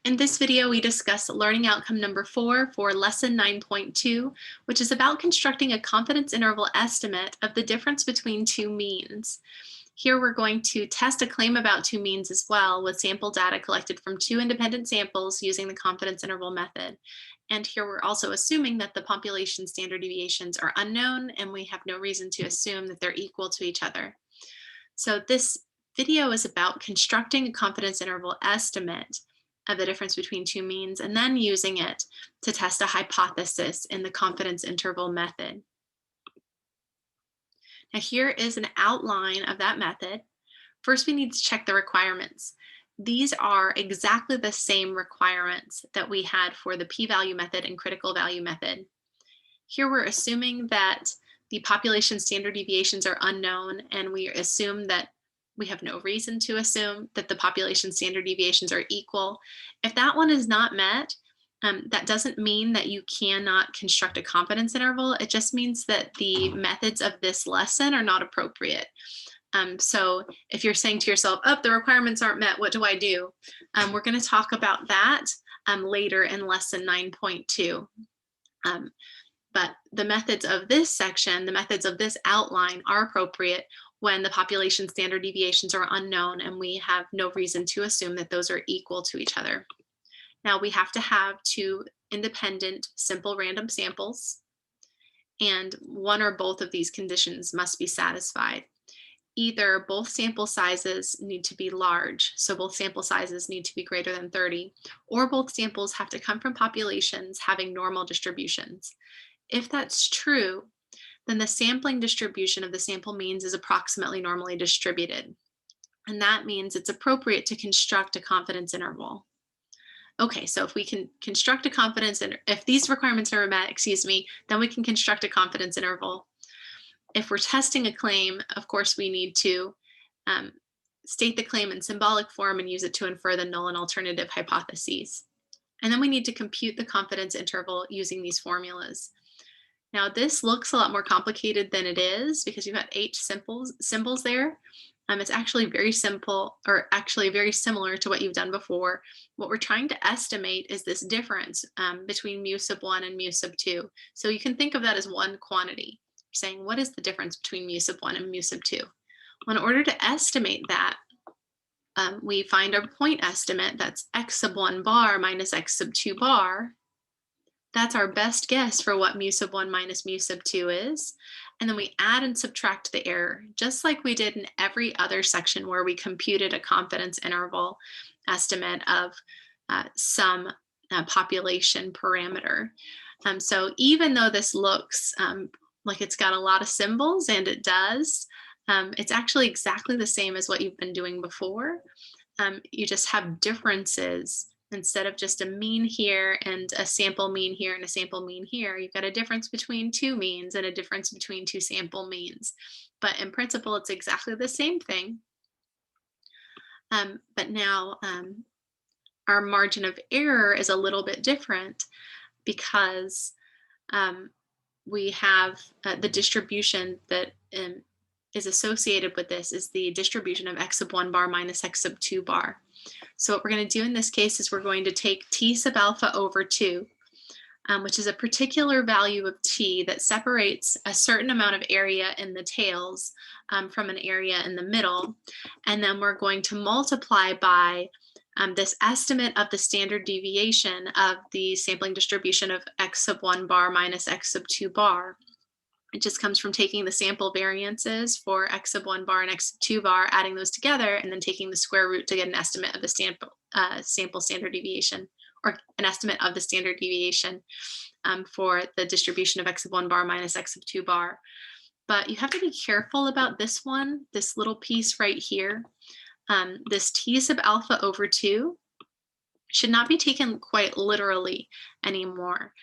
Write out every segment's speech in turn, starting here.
In this video, we discuss learning outcome number 4 for lesson 9.2, which is about constructing a confidence interval estimate of the difference between two means. Here we're going to test a claim about two means as well with sample data collected from two independent samples using the confidence interval method. And here we're also assuming that the population standard deviations are unknown and we have no reason to assume that they're equal to each other. So this video is about constructing a confidence interval estimate of the difference between two means and then using it to test a hypothesis in the confidence interval method. Now here is an outline of that method. First, we need to check the requirements. These are exactly the same requirements that we had for the p-value method and critical value method. Here we're assuming that the population standard deviations are unknown, and we assume that we have no reason to assume that the population standard deviations are equal. If that one is not met, that doesn't mean that you cannot construct a confidence interval. It just means that the methods of this lesson are not appropriate. So if you're saying to yourself, oh, the requirements aren't met, what do I do? We're going to talk about that later in lesson 9.2. But the methods of this section, the methods of this outline are appropriate when the population standard deviations are unknown and we have no reason to assume that those are equal to each other. Now we have to have two independent simple random samples, and one or both of these conditions must be satisfied. Either both sample sizes need to be large, so both sample sizes need to be greater than 30, or both samples have to come from populations having normal distributions. If that's true, then the sampling distribution of the sample means is approximately normally distributed. And that means it's appropriate to construct a confidence interval. Okay, so if we can construct a confidence, if these requirements are met, then we can construct a confidence interval. If we're testing a claim, of course, we need to state the claim in symbolic form and use it to infer the null and alternative hypotheses. And then we need to compute the confidence interval using these formulas. Now this looks a lot more complicated than it is because you've got 8 symbols there. It's actually very simple, or actually very similar to what you've done before. What we're trying to estimate is this difference between mu sub 1 and mu sub 2. So you can think of that as one quantity. You're saying, what is the difference between mu sub 1 and mu sub 2? Well, in order to estimate that, we find our point estimate, that's x sub 1 bar minus x sub 2 bar. That's our best guess for what mu sub 1 minus mu sub 2 is. And then we add and subtract the error, just like we did in every other section where we computed a confidence interval estimate of some population parameter. So even though this looks like it's got a lot of symbols, and it does, it's actually exactly the same as what you've been doing before. You just have differences. Instead of just a mean here and a sample mean here and a sample mean here, you've got a difference between two means and a difference between two sample means. But in principle, it's exactly the same thing. But now our margin of error is a little bit different because we have the distribution that is associated with this is the distribution of x sub 1 bar minus x sub 2 bar. So what we're going to do in this case is we're going to take t sub alpha over 2, which is a particular value of t that separates a certain amount of area in the tails from an area in the middle. And then we're going to multiply by this estimate of the standard deviation of the sampling distribution of x sub 1 bar minus x sub 2 bar. It just comes from taking the sample variances for x sub 1 bar and x sub 2 bar, adding those together, and then taking the square root to get an estimate of the sample standard deviation, or an estimate of the standard deviation for the distribution of x sub 1 bar minus x sub 2 bar. But you have to be careful about this one, this little piece right here. This t sub alpha over 2 should not be taken quite literally anymore.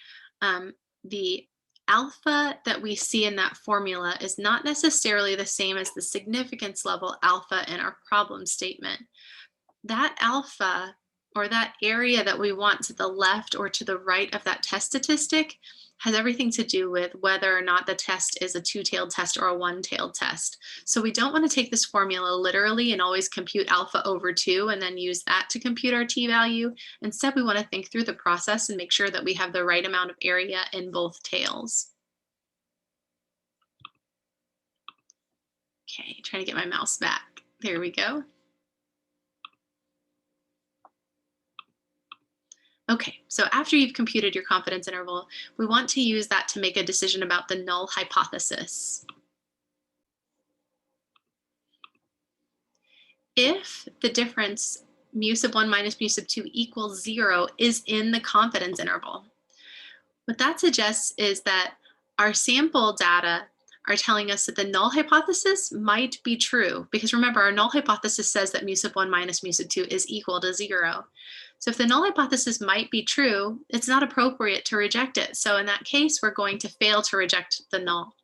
The alpha that we see in that formula is not necessarily the same as the significance level alpha in our problem statement. That alpha, or that area that we want to the left or to the right of that test statistic has everything to do with whether or not the test is a two-tailed test or a one-tailed test. So we don't want to take this formula literally and always compute alpha over 2 and then use that to compute our t-value. Instead, we want to think through the process and make sure that we have the right amount of area in both tails. Okay, trying to get my mouse back. There we go. Okay, so after you've computed your confidence interval, we want to use that to make a decision about the null hypothesis. If the difference mu sub 1 minus mu sub 2 equals 0 is in the confidence interval, what that suggests is that our sample data are telling us that the null hypothesis might be true, because remember, our null hypothesis says that mu sub 1 minus mu sub 2 is equal to 0. So if the null hypothesis might be true, it's not appropriate to reject it. So in that case, we're going to fail to reject the null.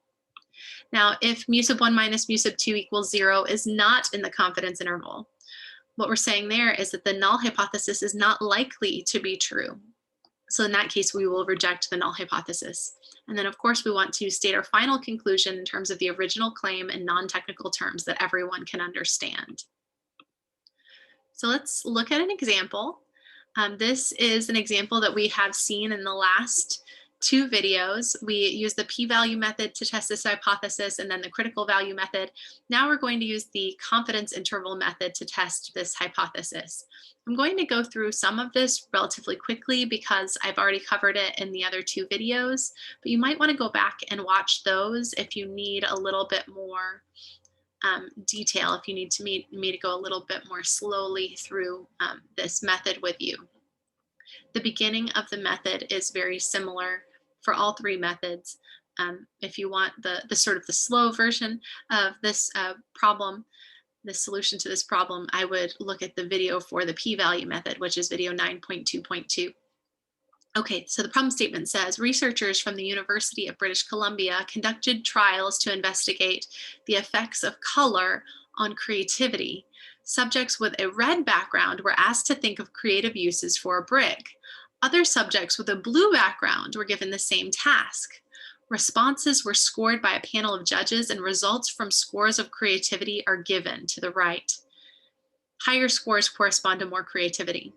Now, if mu sub 1 minus mu sub 2 equals 0 is not in the confidence interval, what we're saying there is that the null hypothesis is not likely to be true. So in that case, we will reject the null hypothesis. And then of course, we want to state our final conclusion in terms of the original claim in non-technical terms that everyone can understand. So let's look at an example. This is an example that we have seen in the last 2 videos. We use the p-value method to test this hypothesis and then the critical value method. Now we're going to use the confidence interval method to test this hypothesis. I'm going to go through some of this relatively quickly because I've already covered it in the other 2 videos, but you might want to go back and watch those if you need a little bit more detail, if you need me to go a little bit more slowly through this method with you. The beginning of the method is very similar for all 3 methods. If you want the sort of the slow version of this problem, the solution to this problem, I would look at the video for the p-value method, which is video 9.2.2. Okay, so the problem statement says, researchers from the University of British Columbia conducted trials to investigate the effects of color on creativity. Subjects with a red background were asked to think of creative uses for a brick. Other subjects with a blue background were given the same task. Responses were scored by a panel of judges, and results from scores of creativity are given to the right. Higher scores correspond to more creativity.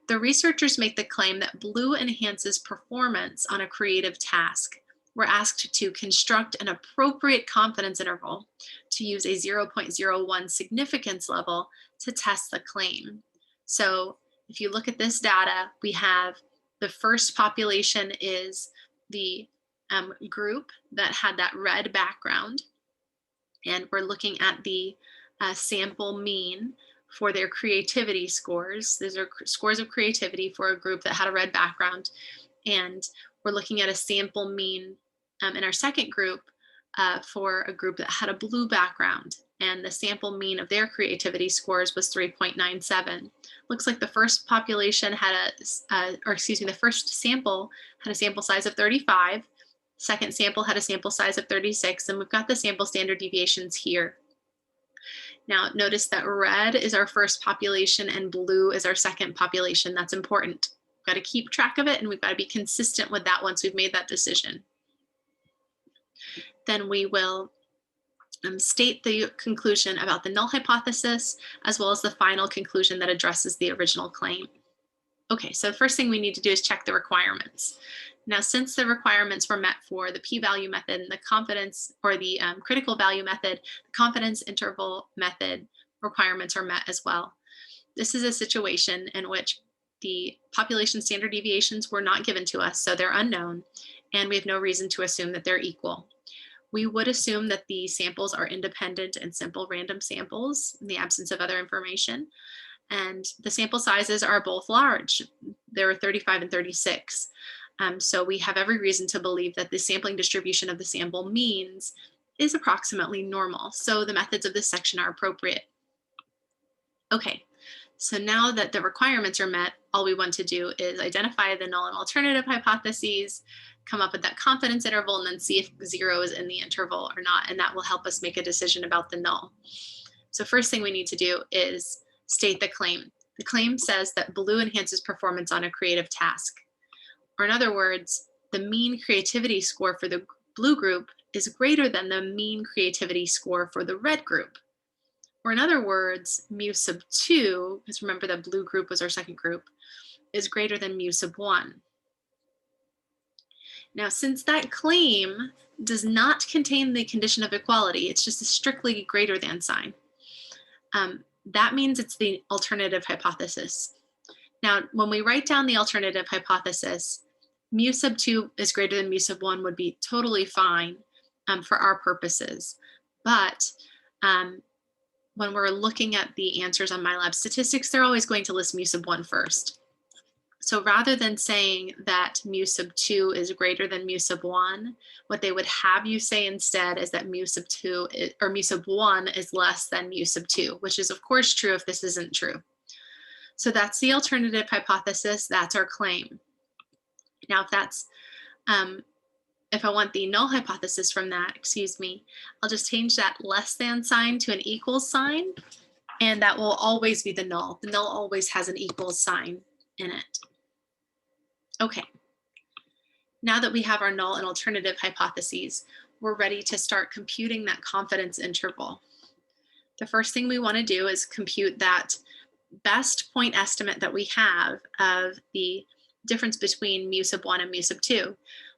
The researchers make the claim that blue enhances performance on a creative task. We're asked to construct an appropriate confidence interval to use a 0.01 significance level to test the claim. So if you look at this data, we have the first population is the group that had that red background, and we're looking at the sample mean for their creativity scores. These are scores of creativity for a group that had a red background, and we're looking at a sample mean in our second group for a group that had a blue background, and the sample mean of their creativity scores was 3.97. Looks like the first population had the first sample had a sample size of 35. Second sample had a sample size of 36, and we've got the sample standard deviations here. Now notice that red is our first population and blue is our second population. That's important. We've got to keep track of it, and we've got to be consistent with that once we've made that decision. Then we will state the conclusion about the null hypothesis, as well as the final conclusion that addresses the original claim. Okay, so the first thing we need to do is check the requirements. Now, since the requirements were met for the p-value method and the confidence, or the critical value method, the confidence interval method requirements are met as well. This is a situation in which the population standard deviations were not given to us, so they're unknown, and we have no reason to assume that they're equal. We would assume that the samples are independent and simple random samples in the absence of other information. And the sample sizes are both large. There are 35 and 36. So we have every reason to believe that the sampling distribution of the sample means is approximately normal. So the methods of this section are appropriate. Okay, so now that the requirements are met, all we want to do is identify the null and alternative hypotheses, come up with that confidence interval, and then see if 0 is in the interval or not. And that will help us make a decision about the null. So first thing we need to do is state the claim. The claim says that blue enhances performance on a creative task. Or in other words, the mean creativity score for the blue group is greater than the mean creativity score for the red group. Or in other words, mu sub 2, because remember that blue group was our second group, is greater than mu sub 1. Now, since that claim does not contain the condition of equality, it's just a strictly greater than sign, that means it's the alternative hypothesis. Now, when we write down the alternative hypothesis, mu sub 2 is greater than mu sub 1 would be totally fine for our purposes. But when we're looking at the answers on MyLab statistics, they're always going to list mu sub 1 first. So rather than saying that mu sub 2 is greater than mu sub 1, what they would have you say instead is that mu sub 2 or mu sub 1 is less than mu sub 2, which is of course true if this isn't true. So that's the alternative hypothesis. That's our claim. Now, if I want the null hypothesis from that, I'll just change that less than sign to an equals sign, and that will always be the null. The null always has an equals sign in it. Okay. Now that we have our null and alternative hypotheses, we're ready to start computing that confidence interval. The first thing we want to do is compute that best point estimate that we have of the difference between mu sub 1 and mu sub 2.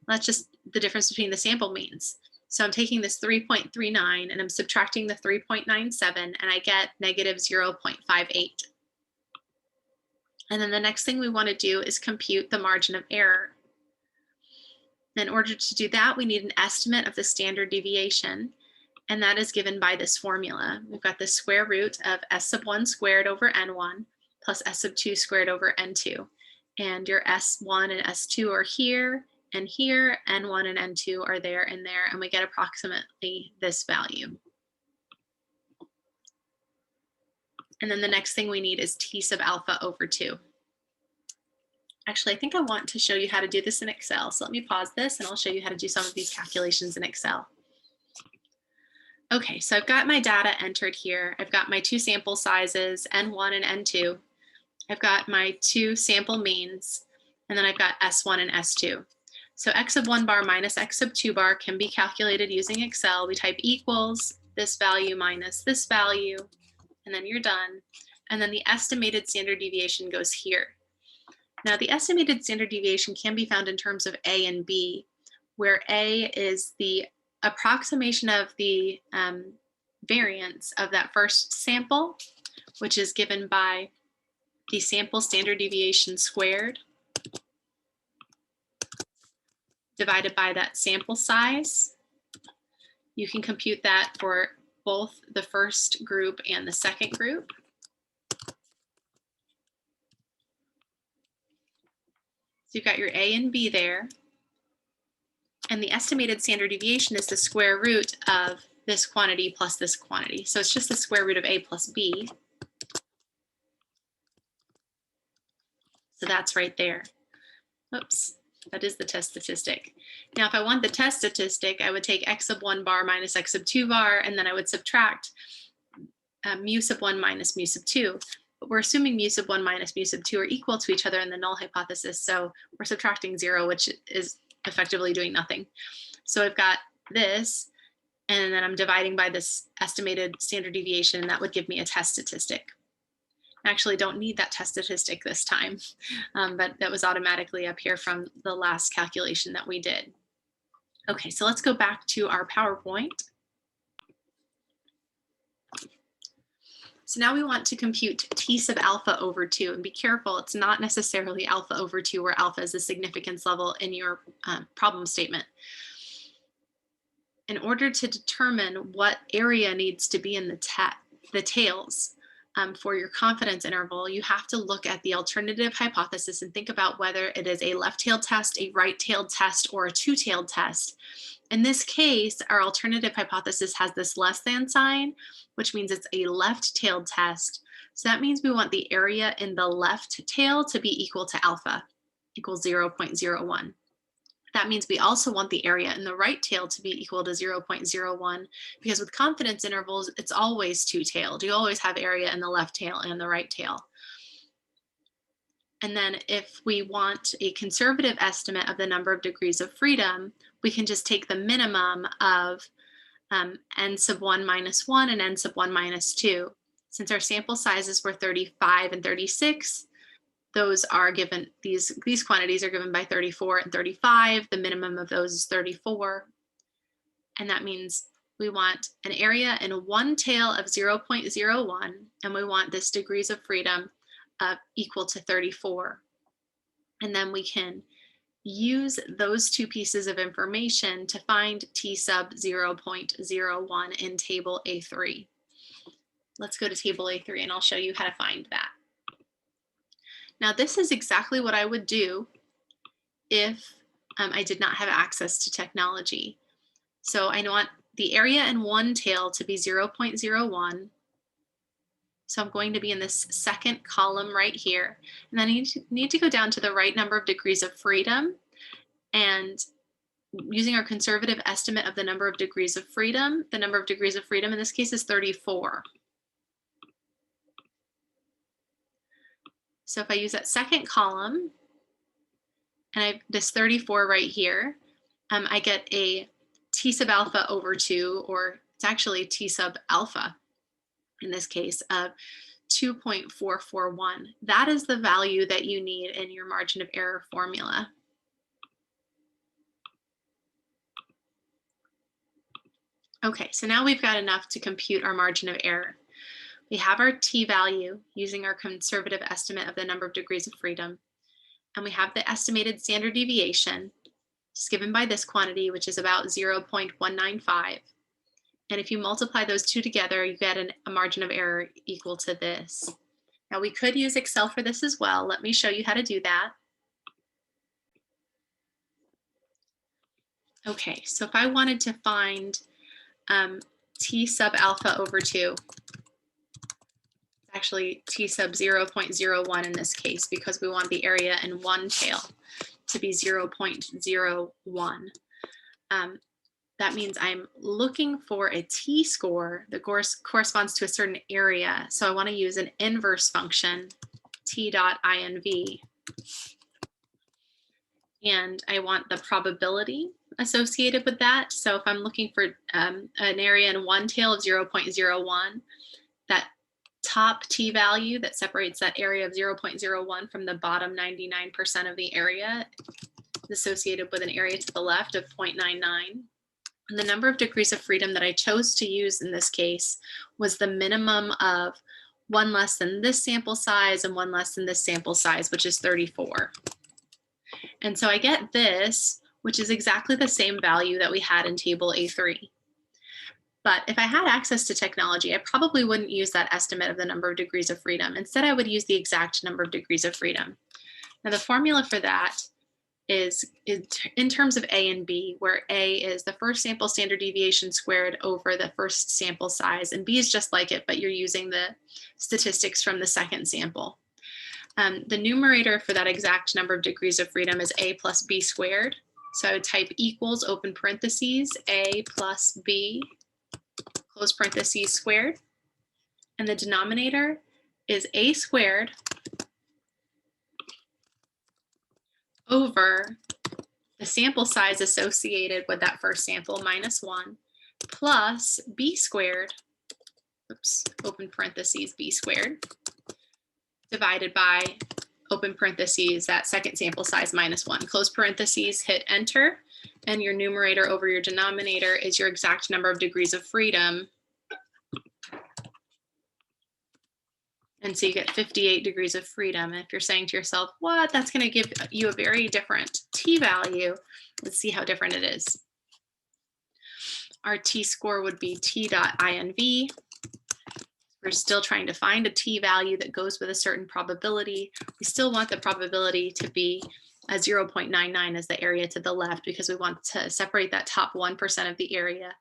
That's just the difference between the sample means. So I'm taking this 3.39 and I'm subtracting the 3.97 and I get negative 0.58. And then the next thing we want to do is compute the margin of error. In order to do that, we need an estimate of the standard deviation, and that is given by this formula. We've got the square root of s sub 1 squared over n1 plus s sub 2 squared over n2. And your s1 and s2 are here and here, n1 and n2 are there and there, and we get approximately this value. And then the next thing we need is t sub alpha over 2. Actually, I think I want to show you how to do this in Excel. So let me pause this and I'll show you how to do some of these calculations in Excel. Okay, so I've got my data entered here. I've got my two sample sizes, N1 and N2. I've got my two sample means, and then I've got S1 and S2. So X sub 1 bar minus X sub 2 bar can be calculated using Excel. We type equals this value minus this value, and then you're done. And then the estimated standard deviation goes here. Now, the estimated standard deviation can be found in terms of A and B, where A is the approximation of the variance of that first sample, which is given by the sample standard deviation squared divided by that sample size. You can compute that for both the first group and the second group. So you've got your A and B there. And the estimated standard deviation is the square root of this quantity plus this quantity. So it's just the square root of A plus B. So that's right there. Oops, that is the test statistic. Now, if I want the test statistic, I would take X sub 1 bar minus X sub 2 bar, and then I would subtract mu sub 1 minus mu sub 2. But we're assuming mu sub 1 minus mu sub 2 are equal to each other in the null hypothesis. So we're subtracting 0, which is effectively doing nothing. So I've got this, and then I'm dividing by this estimated standard deviation, and that would give me a test statistic. I actually don't need that test statistic this time, but that was automatically up here from the last calculation that we did. Okay, so let's go back to our PowerPoint. So now we want to compute t sub alpha over 2, and be careful, it's not necessarily alpha over 2 where alpha is the significance level in your problem statement. In order to determine what area needs to be in the tails for your confidence interval, you have to look at the alternative hypothesis and think about whether it is a left-tailed test, a right-tailed test, or a two-tailed test. In this case, our alternative hypothesis has this less than sign, which means it's a left-tailed test. So that means we want the area in the left tail to be equal to alpha, equals 0.01. That means we also want the area in the right tail to be equal to 0.01, because with confidence intervals, it's always two-tailed. You always have area in the left tail and the right tail. And then if we want a conservative estimate of the number of degrees of freedom, we can just take the minimum of n sub 1 minus 1 and n sub 1 minus 2. Since our sample sizes were 35 and 36, those are given, these quantities are given by 34 and 35. The minimum of those is 34. And that means we want an area in one tail of 0.01, and we want this degrees of freedom equal to 34. And then we can use those two pieces of information to find T sub 0.01 in table A3. Let's go to table A3 and I'll show you how to find that. Now this is exactly what I would do if I did not have access to technology. So I want the area in one tail to be 0.01. So I'm going to be in this second column right here. And then I need to go down to the right number of degrees of freedom. And using our conservative estimate of the number of degrees of freedom, the number of degrees of freedom in this case is 34. So if I use that second column, and I have this 34 right here, I get a T sub alpha over 2, or it's actually T sub alpha in this case, of 2.441. That is the value that you need in your margin of error formula. Okay, so now we've got enough to compute our margin of error. We have our t value using our conservative estimate of the number of degrees of freedom, and we have the estimated standard deviation, just given by this quantity, which is about 0.195. And if you multiply those two together, you get a margin of error equal to this. Now we could use Excel for this as well. Let me show you how to do that. Okay, so if I wanted to find T sub alpha over 2, actually T sub 0.01 in this case, because we want the area in one tail to be 0.01. That means I'm looking for a t-score that corresponds to a certain area. So I want to use an inverse function, t.inv. And I want the probability associated with that. So if I'm looking for an area in one tail of 0.01, that top t value that separates that area of 0.01 from the bottom 99% of the area is associated with an area to the left of 0.99. And the number of degrees of freedom that I chose to use in this case was the minimum of one less than this sample size and one less than this sample size, which is 34. And so I get this, which is exactly the same value that we had in table A3. But if I had access to technology, I probably wouldn't use that estimate of the number of degrees of freedom. Instead, I would use the exact number of degrees of freedom. Now, the formula for that is in terms of A and B, where A is the first sample standard deviation squared over the first sample size, and B is just like it, but you're using the statistics from the second sample. The numerator for that exact number of degrees of freedom is A plus B squared. So I would type equals, open parentheses, A plus B, close parentheses, squared. And the denominator is A squared over the sample size associated with that first sample, minus 1, plus B squared, oops, open parentheses, B squared, divided by, open parentheses, that second sample size, minus 1, close parentheses, hit enter, and your numerator over your denominator is your exact number of degrees of freedom. And so you get 58 degrees of freedom. And if you're saying to yourself, what, that's going to give you a very different t value, let's see how different it is. Our t-score would be t.inv. We're still trying to find a t value that goes with a certain probability. We still want the probability to be a 0.99 as the area to the left, because we want to separate that top 1% of the area.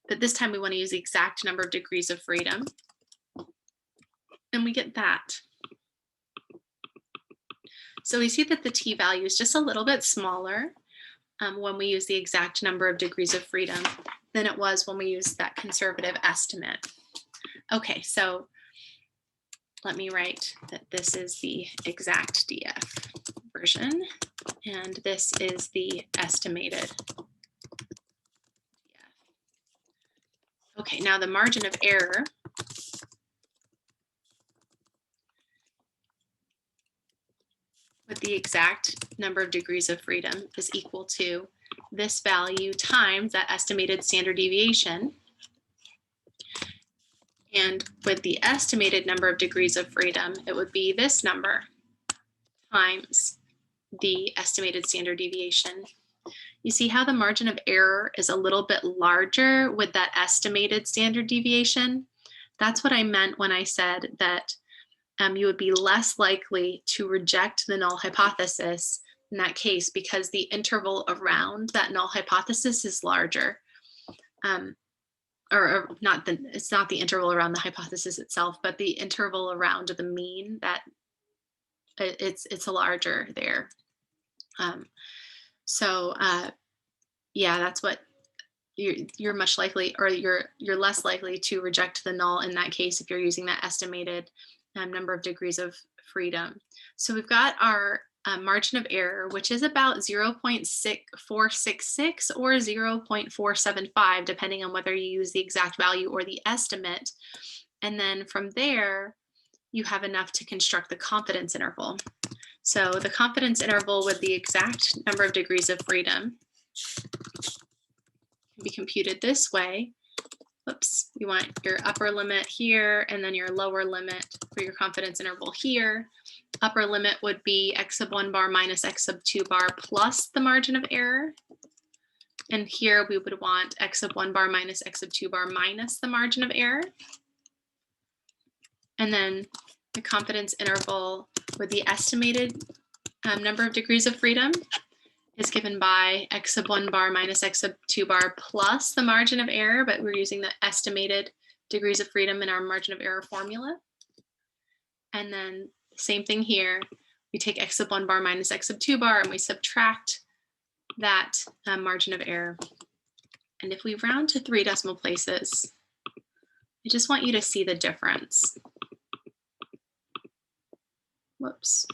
But this time we want to use the exact number of degrees of freedom. And we get that. So we see that the t value is just a little bit smaller when we use the exact number of degrees of freedom than it was when we used that conservative estimate. Okay, so let me write that this is the exact DF version, and this is the estimated DF. Okay, now the margin of error with the exact number of degrees of freedom is equal to this value times that estimated standard deviation. And with the estimated number of degrees of freedom, it would be this number times the estimated standard deviation. You see how the margin of error is a little bit larger with that estimated standard deviation? That's what I meant when I said that you would be less likely to reject the null hypothesis in that case because the interval around that null hypothesis is larger. Or not it's not the interval around the hypothesis itself, but the interval around the mean, that it's a larger there. Yeah, that's what you're much likely, or you're less likely to reject the null in that case if you're using that estimated number of degrees of freedom. So we've got our margin of error, which is about 0.466 or 0.475, depending on whether you use the exact value or the estimate. And then from there, you have enough to construct the confidence interval. So the confidence interval with the exact number of degrees of freedom can be computed this way. Oops, you want your upper limit here and then your lower limit for your confidence interval here. Upper limit would be x sub 1 bar minus x sub 2 bar plus the margin of error. And here we would want x sub 1 bar minus x sub 2 bar minus the margin of error. And then the confidence interval with the estimated number of degrees of freedom is given by x sub 1 bar minus x sub 2 bar plus the margin of error, but we're using the estimated degrees of freedom in our margin of error formula. And then same thing here, we take x sub 1 bar minus x sub 2 bar and we subtract that margin of error. And if we round to 3 decimal places, I just want you to see the difference. Whoops.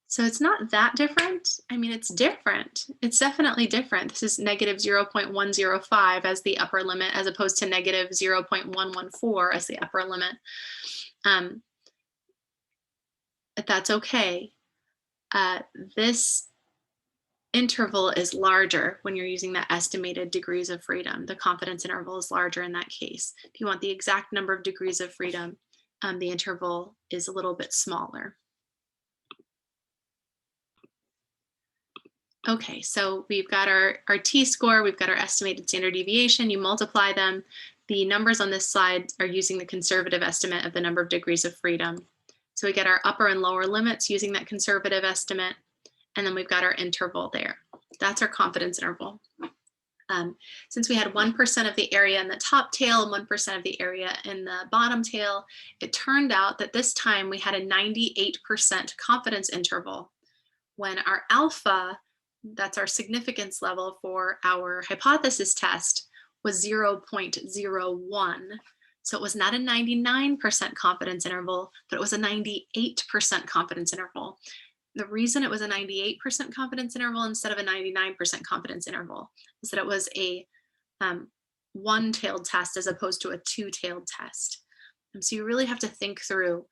So it's not that different. I mean, it's different. It's definitely different. This is negative 0.105 as the upper limit, as opposed to negative 0.114 as the upper limit. But that's okay. This interval is larger when you're using the estimated degrees of freedom. The confidence interval is larger in that case. If you want the exact number of degrees of freedom, the interval is a little bit smaller. Okay, so we've got our t-score, we've got our estimated standard deviation, you multiply them. The numbers on this slide are using the conservative estimate of the number of degrees of freedom. So we get our upper and lower limits using that conservative estimate, and then we've got our interval there. That's our confidence interval. Since we had 1% of the area in the top tail and 1% of the area in the bottom tail, it turned out that this time we had a 98% confidence interval when our alpha, that's our significance level for our hypothesis test, was 0.01. So it was not a 99% confidence interval, but it was a 98% confidence interval. The reason it was a 98% confidence interval instead of a 99% confidence interval is that it was a one-tailed test as opposed to a two-tailed test. So you really have to think through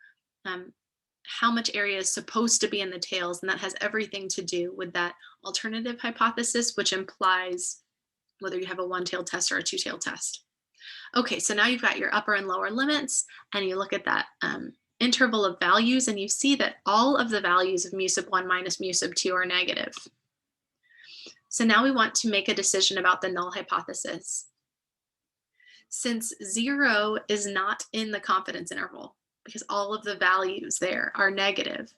how much area is supposed to be in the tails, and that has everything to do with that alternative hypothesis, which implies whether you have a one-tailed test or a two-tailed test. Okay, so now you've got your upper and lower limits, and you look at that interval of values, and you see that all of the values of mu sub 1 minus mu sub 2 are negative. So now we want to make a decision about the null hypothesis. Since 0 is not in the confidence interval, because all of the values there are negative,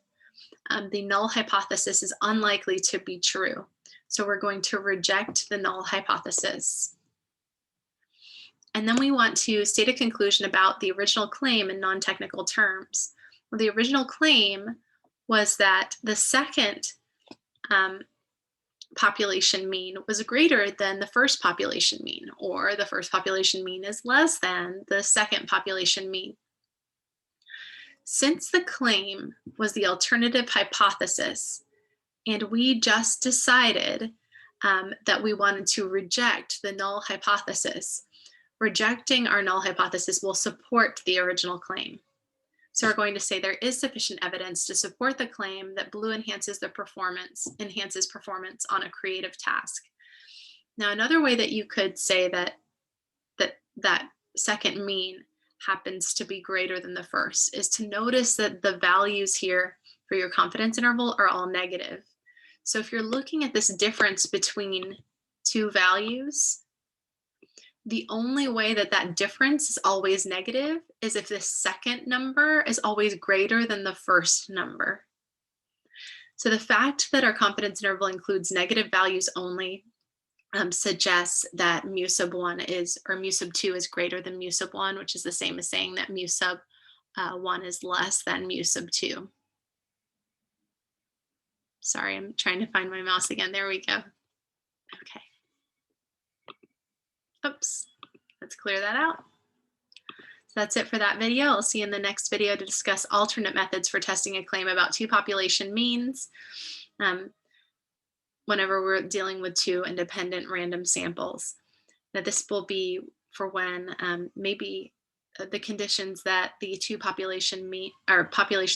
the null hypothesis is unlikely to be true. So we're going to reject the null hypothesis. And then we want to state a conclusion about the original claim in non-technical terms. Well, the original claim was that the second population mean was greater than the first population mean, or the first population mean is less than the second population mean. Since the claim was the alternative hypothesis, and we just decided that we wanted to reject the null hypothesis, rejecting our null hypothesis will support the original claim. So we're going to say there is sufficient evidence to support the claim that blue enhances performance on a creative task. Now, another way that you could say that second mean happens to be greater than the first is to notice that the values here for your confidence interval are all negative. So if you're looking at this difference between two values, the only way that that difference is always negative is if the second number is always greater than the first number. So the fact that our confidence interval includes negative values only suggests that mu sub 1 is, or mu sub 2 is greater than mu sub 1, which is the same as saying that mu sub 1 is less than mu sub 2. Sorry, I'm trying to find my mouse again. There we go. Okay. Oops, let's clear that out. So that's it for that video. I'll see you in the next video to discuss alternate methods for testing a claim about two population means whenever we're dealing with two independent random samples. Now this will be for when maybe the conditions that the two population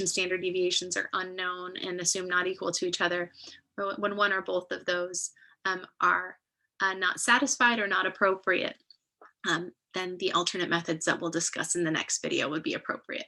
standard deviations are unknown and assumed not equal to each other, when one or both of those are not satisfied or not appropriate, then the alternate methods that we'll discuss in the next video would be appropriate.